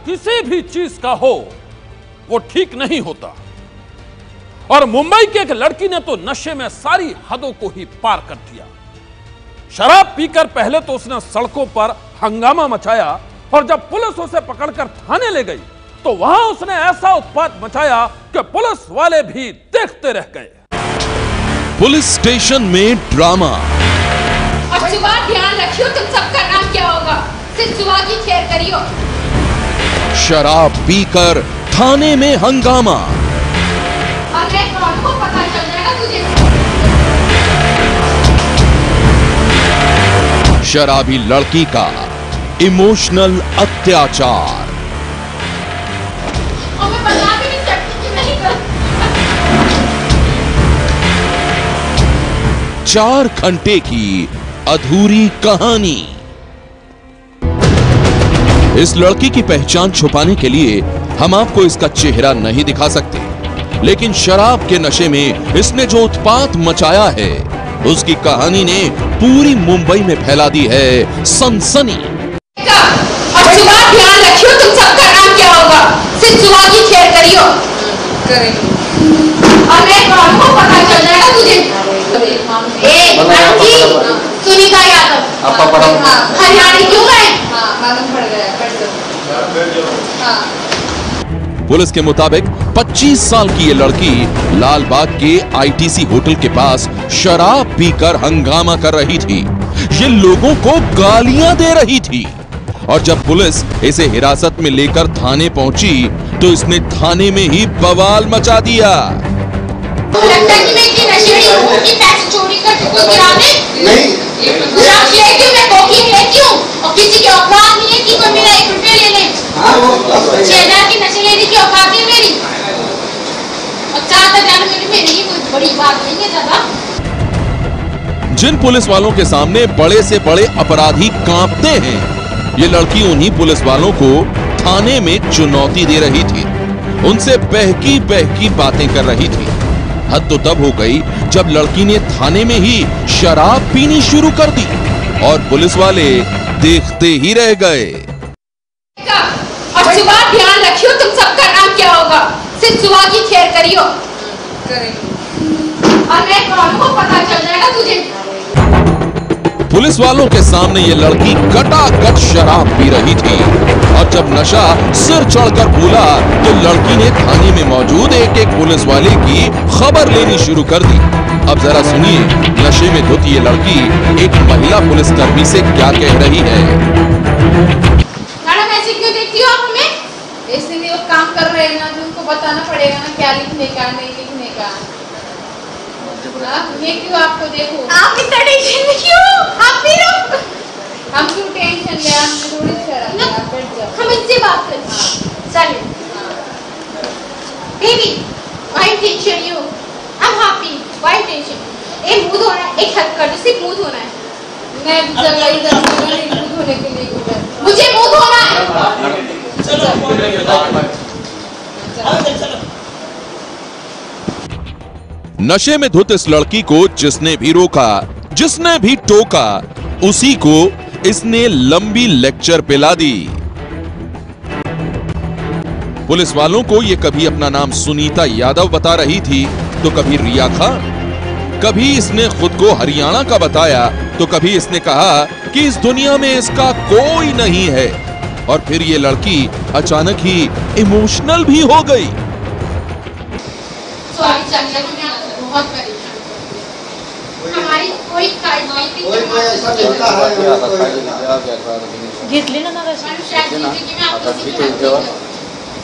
किसी भी चीज का हो वो ठीक नहीं होता। और मुंबई की एक लड़की ने तो नशे में सारी हदों को ही पार कर दिया। शराब पीकर पहले तो उसने सड़कों पर हंगामा मचाया और जब पुलिस उसे पकड़कर थाने ले गई तो वहां उसने ऐसा उत्पात मचाया कि पुलिस वाले भी देखते रह गए। पुलिस स्टेशन में ड्रामा। और सुबह ध्यान रखियो, तुम सबका नाम क्या होगा, सिर्फ सुबह की खैर करियो। शराब पीकर थाने में हंगामा। अरे कौन को पता चल जाएगा तुझे। शराबी लड़की का इमोशनल अत्याचार। और मैं बता भी नहीं सकती कि नहीं कर। 4 घंटे की अधूरी कहानी। इस लड़की की पहचान छुपाने के लिए हम आपको इसका चेहरा नहीं दिखा सकते, लेकिन शराब के नशे में इसने जो उत्पात मचाया है उसकी कहानी ने पूरी मुंबई में फैला दी है सनसनी। और सुबह ध्यान रखियो, तुम सबका नाम क्या होगा, सिर्फ सुबह की खैर करियो। और मैं कौन को पता चल जाएगा तुझे। आंटी सुनीता यादव हरियाणा क्यों गए। मालूम पड़ गया। पुलिस के मुताबिक 25 साल की ये लड़की लालबाग के आईटीसी होटल के पास शराब पीकर हंगामा कर रही थी। ये लोगों को गालियां दे रही थी और जब पुलिस इसे हिरासत में लेकर थाने पहुंची तो इसने थाने में ही बवाल मचा दिया। लगता है कि मैं इतनी नशेड़ी हूं कि पैसे चोरी कर तुमको गिराने नहीं। शराब लेती हूं, मैं कोकीन लेती हूं और किसी की औकात नहीं है कि कोई मेरा 1 रुपया ले ले। 6,000 की नशे लेने की औकात है मेरी और 4,000 मेरी ही कोई बड़ी बात नहीं है दादा। जिन पुलिस वालों के सामने बड़े से बड़े अपराधी कांपते हैं, ये लड़की उन्हीं पुलिस वालों को थाने में चुनौती दे रही थी। उनसे बहकी बहकी बातें कर रही थी। हद तो तब हो गई जब लड़की ने थाने में ही शराब पीनी शुरू कर दी और पुलिस वाले देखते ही रह गए। और सुबह ध्यान रखियो, तुम सबका नाम क्या होगा, सिर्फ सुबह की खैर करियो। और मैं कौन को पता चल जाएगा तुझे। पुलिस वालों के सामने ये लड़की गटागट शराब पी रही थी और जब नशा सिर चढ़कर भूला तो लड़की ने थाने में मौजूद एक पुलिस वाले की खबर लेनी शुरू कर दी। अब जरा सुनिए नशे में धुत ये लड़की एक महिला पुलिसकर्मी से क्या कह रही है। मैडम ऐसे क्यों देखती हो आप हमें। इसलिए वो काम कर रहे हैं ना, जो उनको बताना पड़ेगा ना क्या लिखने का नहीं लिखने का। ये क्यों आपको देखो, आप इतना टेंशन में क्यों, आप फिर हम क्यों टेंशन ले, हम थोड़ी शराब बैठ जाओ, हम इनसे बात करते हैं। चलिए baby, why tension you, I am happy, why tension. एक मुंह धोना है, एक हेल्प कर दो, सिर्फ मुंह धोना है। मैं जगह इधर मुंह धोने के लिए उधर, मुझे मुंह धोना है। नशे में धुत इस लड़की को जिसने भी रोका, जिसने भी टोका, उसी को इसने लंबी लेक्चर पिला दी। पुलिस वालों को ये कभी अपना नाम सुनीता यादव बता रही थी तो कभी रिया खान, कभी इसने खुद को हरियाणा का बताया तो कभी इसने कहा कि इस दुनिया में इसका कोई नहीं है और फिर ये लड़की अचानक ही इमोशनल भी हो गई। बहुत परेशान, हमारी कोई कार्ड नहीं, कोई ऐसा चलता है जीत लेना ना वैसे शायद जिंदगी में आपको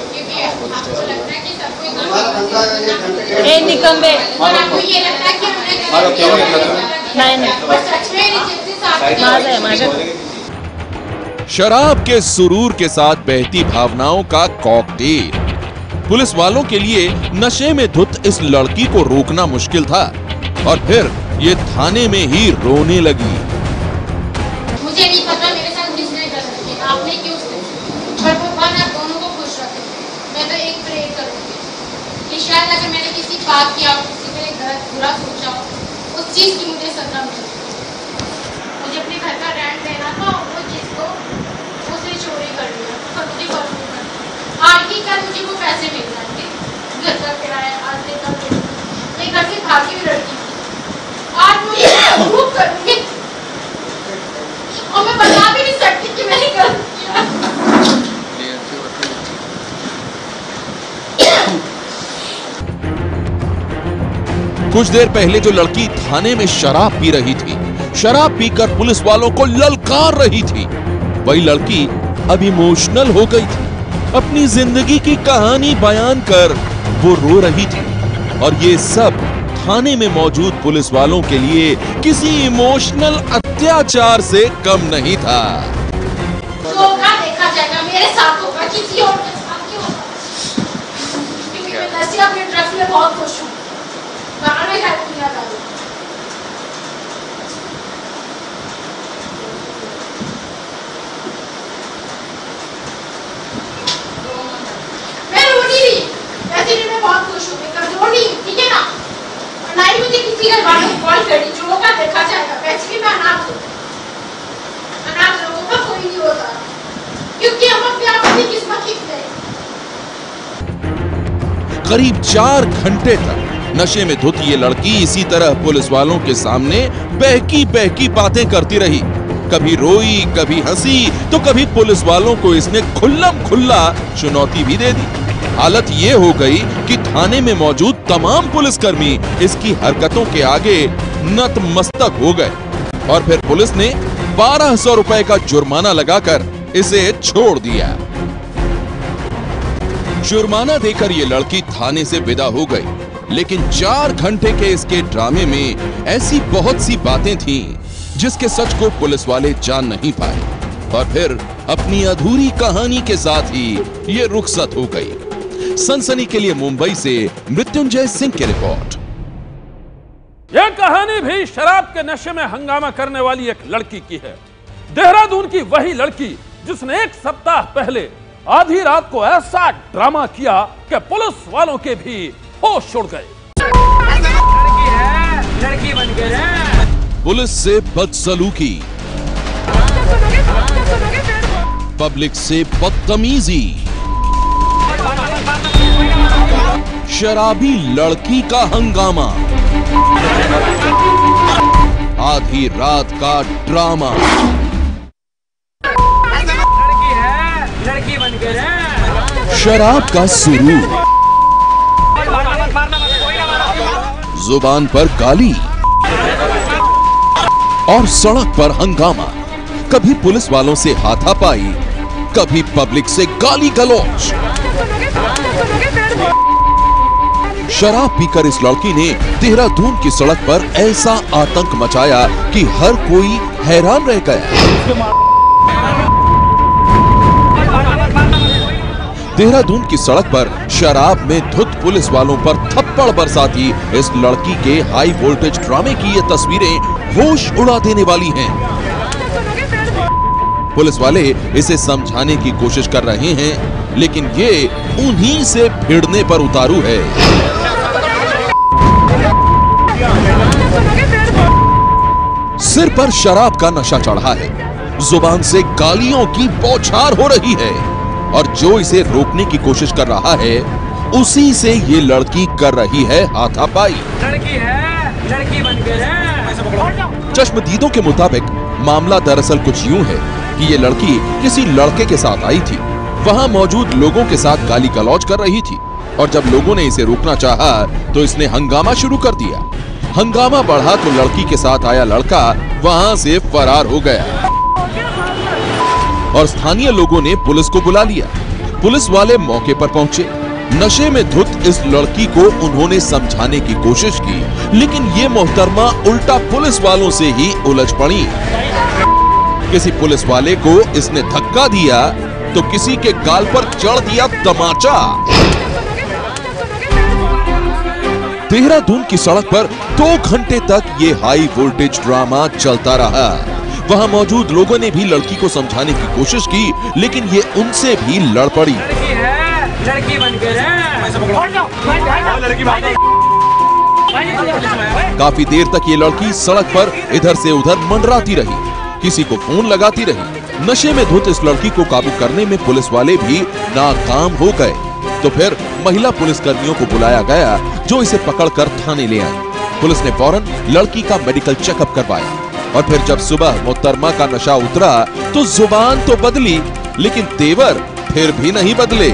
क्योंकि आपको लगता है कि सब कोई ए निकम्बे और आपको ये लगता है कि हमने नहीं सच में साथ शराब के सुरूर के साथ बहती भावनाओं का कॉकटेल। पुलिस वालों के लिए नशे में धुत इस लड़की को रोकना मुश्किल था और फिर ये थाने में ही रोने लगी। मुझे नहीं पता मेरे साथ किसने गलती की, आपने क्यों पर भगवान आप दोनों को खुश रखे। मैं तो एक प्रे करूंगी कि शायद अगर मैंने किसी बात किया हो, किसी के लिए गलत बुरा सोचा हो, उस चीज की मुझे सजा मिले। मुझे अपने घर का रेंट देना था, वो चीज को उसने चोरी कर लिया और मुझे घर का किराया आज देता हूँ, नहीं घर से भागी हुई लड़की, आज मुझे प्रूव करूंगी और मैं बता भी नहीं सकती कि मैंने गलत किया। कुछ देर पहले जो लड़की थाने में शराब पी रही थी, शराब पीकर पुलिस वालों को ललकार रही थी, वही लड़की अब इमोशनल हो गई थी। अपनी जिंदगी की कहानी बयान कर वो रो रही थी और ये सब थाने में मौजूद पुलिस वालों के लिए किसी इमोशनल अत्याचार से कम नहीं था। होगा देखा जाएगा, मेरे साथ होगा, किसी और के साथ क्यों होगा? क्योंकि मैं नशे अपने ड्रग्स में बहुत खुश हूँ। बाहर में है दुनियादारी। मैं रो नहीं रही, वैसे भी मैं बहुत खुश हूँ, मैं कमजोर नहीं, ठीक है ना? और ना ही मुझे किसी घर वालों को कॉल करी, जो होगा देखा जाएगा। वैसे भी मैं अनाथ हूँ, अनाथ लोगों का कोई नहीं होता, क्योंकि हम अपने आप की किस्मत लिख गए। करीब 4 घंटे तक नशे में धुत ये लड़की इसी तरह पुलिस वालों के सामने बहकी बहकी बातें करती रही। कभी रोई, कभी हंसी, तो कभी पुलिस वालों को इसने खुल्लम खुल्ला चुनौती भी दे दी। हालत ये हो गई कि थाने में मौजूद तमाम पुलिसकर्मी इसकी हरकतों के आगे नतमस्तक हो गए और फिर पुलिस ने 1200 रुपए का जुर्माना लगाकर इसे छोड़ दिया। जुर्माना देकर ये लड़की थाने से विदा हो गई, लेकिन 4 घंटे के इसके ड्रामे में ऐसी बहुत सी बातें थीं जिसके सच को पुलिस वाले जान नहीं पाए और फिर अपनी अधूरी कहानी के साथ ही ये रुखसत हो गई। सनसनी के लिए मुंबई से मृत्युंजय सिंह की रिपोर्ट। यह कहानी भी शराब के नशे में हंगामा करने वाली एक लड़की की है। देहरादून की वही लड़की जिसने 1 सप्ताह पहले आधी रात को ऐसा ड्रामा किया कि पुलिस वालों के भी होश उड़ गए। लड़की बन गए। पुलिस से बदसलूकी, पब्लिक से बदतमीजी, शराबी लड़की का हंगामा, आधी रात का ड्रामा। लड़की बन गए। शराब का सुरूर, जुबान पर गाली और सड़क पर हंगामा। कभी पुलिस वालों से हाथापाई, कभी पब्लिक से गाली गलौज। शराब पीकर इस लड़की ने देहरादून की सड़क पर ऐसा आतंक मचाया कि हर कोई हैरान रह गया। देहरादून की सड़क पर शराब में धुत पुलिस वालों पर थप्पड़ बरसाती इस लड़की के हाई वोल्टेज ड्रामे की ये तस्वीरें होश उड़ा देने वाली हैं। पुलिस वाले इसे समझाने की कोशिश कर रहे हैं, लेकिन ये उन्हीं से भिड़ने पर उतारू है। सिर पर शराब का नशा चढ़ा है, जुबान से गालियों की बौछार हो रही है और जो इसे रोकने की कोशिश कर रहा है उसी से ये लड़की कर रही है हाथापाई। लड़की है, लड़की बन गए। चश्मदीदों के मुताबिक मामला दरअसल कुछ यूं है कि ये लड़की किसी लड़के के साथ आई थी, वहां मौजूद लोगों के साथ गाली गलौज कर रही थी और जब लोगों ने इसे रोकना चाहा तो इसने हंगामा शुरू कर दिया। हंगामा बढ़ा तो लड़की के साथ आया लड़का वहां से फरार हो गया और स्थानीय लोगों ने पुलिस को बुला लिया। पुलिस वाले मौके पर पहुंचे। नशे में धुत इस लड़की को उन्होंने समझाने की कोशिश की, लेकिन ये मोहतरमा उल्टा पुलिस वालों से ही उलझ पड़ी। किसी पुलिस वाले को इसने धक्का दिया तो किसी के गाल पर चढ़ दिया तमाचा। देहरादून की सड़क पर 2 घंटे तक ये हाई वोल्टेज ड्रामा चलता रहा। वहां मौजूद लोगों ने भी लड़की को समझाने की कोशिश की, लेकिन ये उनसे भी लड़ पड़ी। लड़की बन गए। काफी देर तक ये लड़की सड़क पर इधर से उधर मंडराती रही, किसी को फोन लगाती रही। नशे में धुत इस लड़की को काबू करने में पुलिस वाले भी नाकाम हो गए। तो फिर महिला पुलिसकर्मियों को बुलाया गया जो इसे पकड़कर थाने ले आई। पुलिस ने फौरन लड़की का मेडिकल चेकअप करवाया और फिर जब सुबह मोहतरमा का नशा उतरा तो जुबान तो बदली लेकिन तेवर फिर भी नहीं बदले।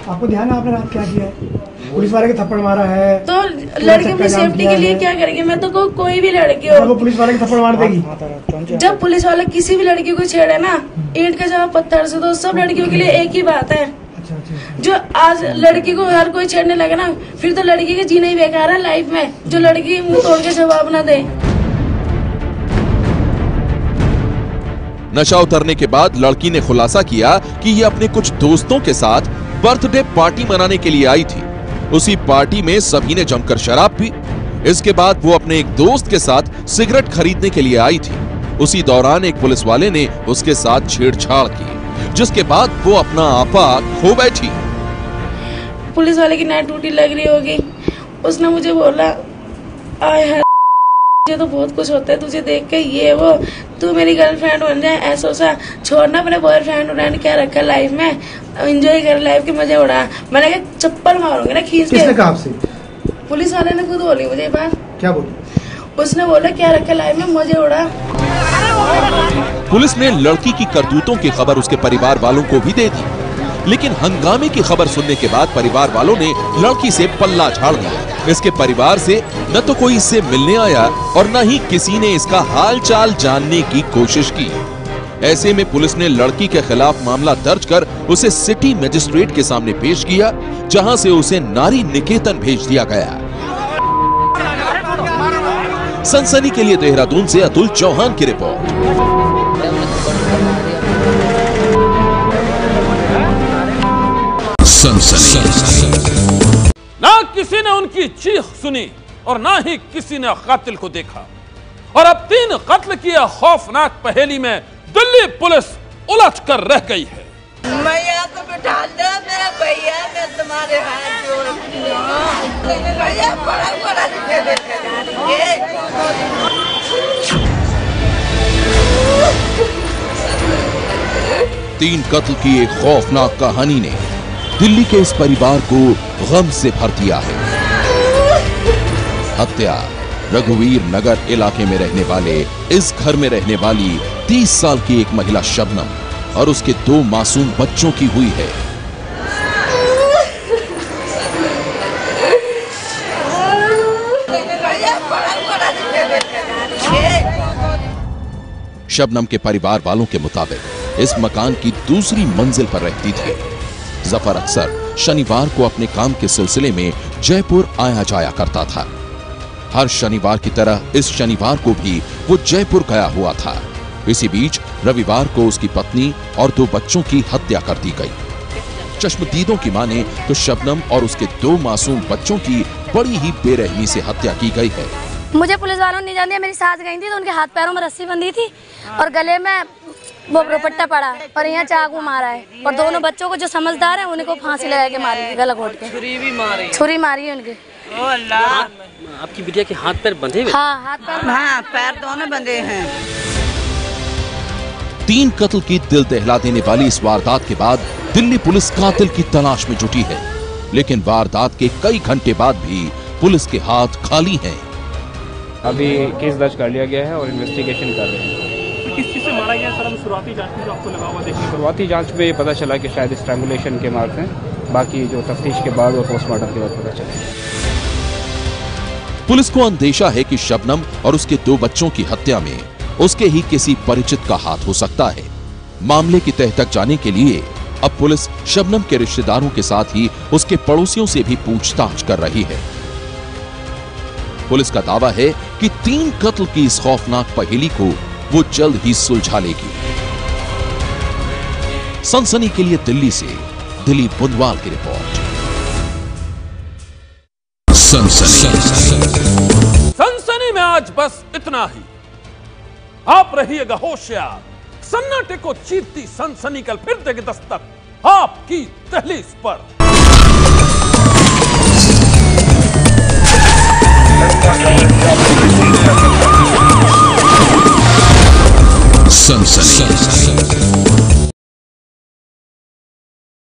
आपको ध्यान है आपने रात क्या किया है? पुलिस वाले के थप्पड़ मारा है तो लड़की की सेफ्टी के लिए क्या करेंगे? मैं तो कोई भी लड़की हो वो पुलिस वाले के थप्पड़ मार देगी। जब पुलिस वाला किसी भी लड़की को छेड़े ना ईंट का जवाब पत्थर से, तो सब लड़कियों के लिए एक ही बात है। जो आज लड़की को हर कोई छेड़ने लगे ना फिर तो लड़की के जीना ही बेकार है लाइफ में, जो लड़की मुंह तोड़ के जवाब ना दे। नशा उतरने के बाद लड़की ने खुलासा किया कि ये अपने कुछ दोस्तों के साथ बर्थडे पार्टी मनाने के लिए आई थी। उसी पार्टी में सभी ने जमकर शराब पी। इसके बाद वो अपने एक दोस्त के साथ सिगरेट खरीदने के लिए आई थी। उसी दौरान एक पुलिस वाले ने उसके साथ छेड़छाड़ की, जिसके बाद वो अपना आपा खो बैठी। पुलिस वाले की नाइट ड्यूटी लग रही होगी, उसने मुझे बोला आय है मुझे तो बहुत कुछ होता है तुझे देख के, ये वो तू मेरी गर्लफ्रेंड बन जाए, ऐसा सा छोड़ना अपने बॉयफ्रेंड व्रेंड क्या रखा लाइफ में, एंजॉय कर लाइफ के मजे उड़ा। मैंने कहा चप्पल मारूंगी ना खींच के। किसने कहा आपसे? पुलिस वाले ने खुद बोली मुझे बात। क्या बोली? उसने बोला क्या रखा लाइफ में, मजे उड़ा। पुलिस ने लड़की की करतूतों की खबर उसके परिवार वालों को भी दे दी, लेकिन हंगामे की खबर सुनने के बाद परिवार वालों ने लड़की से पल्ला झाड़ दिया। इसके परिवार से न तो कोई इससे मिलने आया और न ही किसी ने इसका हालचाल जानने की कोशिश की। ऐसे में पुलिस ने लड़की के खिलाफ मामला दर्ज कर उसे सिटी मजिस्ट्रेट के सामने पेश किया, जहां से उसे नारी निकेतन भेज दिया गया। सनसनी के लिए देहरादून से अतुल चौहान की रिपोर्ट। ना किसी ने उनकी चीख सुनी और ना ही किसी ने कातिल को देखा, और अब 3 कत्ल की खौफनाक पहेली में दिल्ली पुलिस उलझ कर रह गई है। भैया तो बिठा दो मेरा भैया, मैं तुम्हारे हाथ जोड़ती हूँ भैया, बड़ा बड़ा तीन कत्ल की एक खौफनाक कहानी ने दिल्ली के इस परिवार को गम से भर दिया है। हत्या रघुवीर नगर इलाके में रहने वाले इस घर में रहने वाली 30 साल की एक महिला शबनम और उसके 2 मासूम बच्चों की हुई है। शबनम के परिवार वालों के मुताबिक इस मकान की दूसरी मंजिल पर रहती थी। जफर अक्सर शनिवार को अपने काम के सिलसिले में जयपुर आया जाया करता था। हर शनिवार की तरह इस शनिवार को भी वो जयपुर गया हुआ था। इसी बीच रविवार को उसकी पत्नी और 2 बच्चों की हत्या कर दी गई। चश्मदीदों की माने तो शबनम और उसके 2 मासूम बच्चों की बड़ी ही बेरहमी से हत्या की गई है। मुझे पुलिस वालों ने नहीं जान दिया, मेरी सास गई थी तो उनके हाथ पैरों में रस्सी बंधी थी और गले में वो दुपट्टा पड़ा और यहाँ चाकू मारा है, और दोनों बच्चों को जो समझदार है उनको फांसी लगा के मारी, गला घोट के छुरी मारी है उनके। ओ अल्लाह, आपकी बिटिया के हाथ पैर बंधे हुए? हाँ, हाथ पैर, हाँ पैर दोनों बंधे हैं। 3 कत्ल की दिल दहला देने वाली इस वारदात के बाद दिल्ली पुलिस कातिल की तलाश में जुटी है, लेकिन वारदात के कई घंटे बाद भी पुलिस के हाथ खाली हैं। अभी केस दर्ज कर लिया गया है और इन्वेस्टिगेशन कर रहे हैं। किस चीज से मारा गया सर? शुरुआती जांच में जो आपको लगा हुआ देखने को? शुरुआती जांच में ये पता चला कि शायद स्ट्रैंगुलेशन के मार्क्स हैं, बाकी जो तफ्तीश के बाद और पोस्टमार्टम के बाद पता चला। पुलिस को अंदेशा है कि शबनम और उसके 2 बच्चों की हत्या में उसके ही किसी परिचित का हाथ हो सकता है। मामले की तह तक जाने के लिए अब पुलिस शबनम के रिश्तेदारों के साथ ही उसके पड़ोसियों से भी पूछताछ कर रही है। पुलिस का दावा है कि 3 कत्ल की इस खौफनाक पहेली को वो जल्द ही सुलझा लेगी। सनसनी के लिए दिल्ली से दिलीप बुंदवाल की रिपोर्ट। सनसनी में आज बस इतना ही। आप रहिएगा होशियार। सन्नाटे को चीरती सनसनी कल फिर देगी दस्तक आपकी दहलीज पर। सनसनी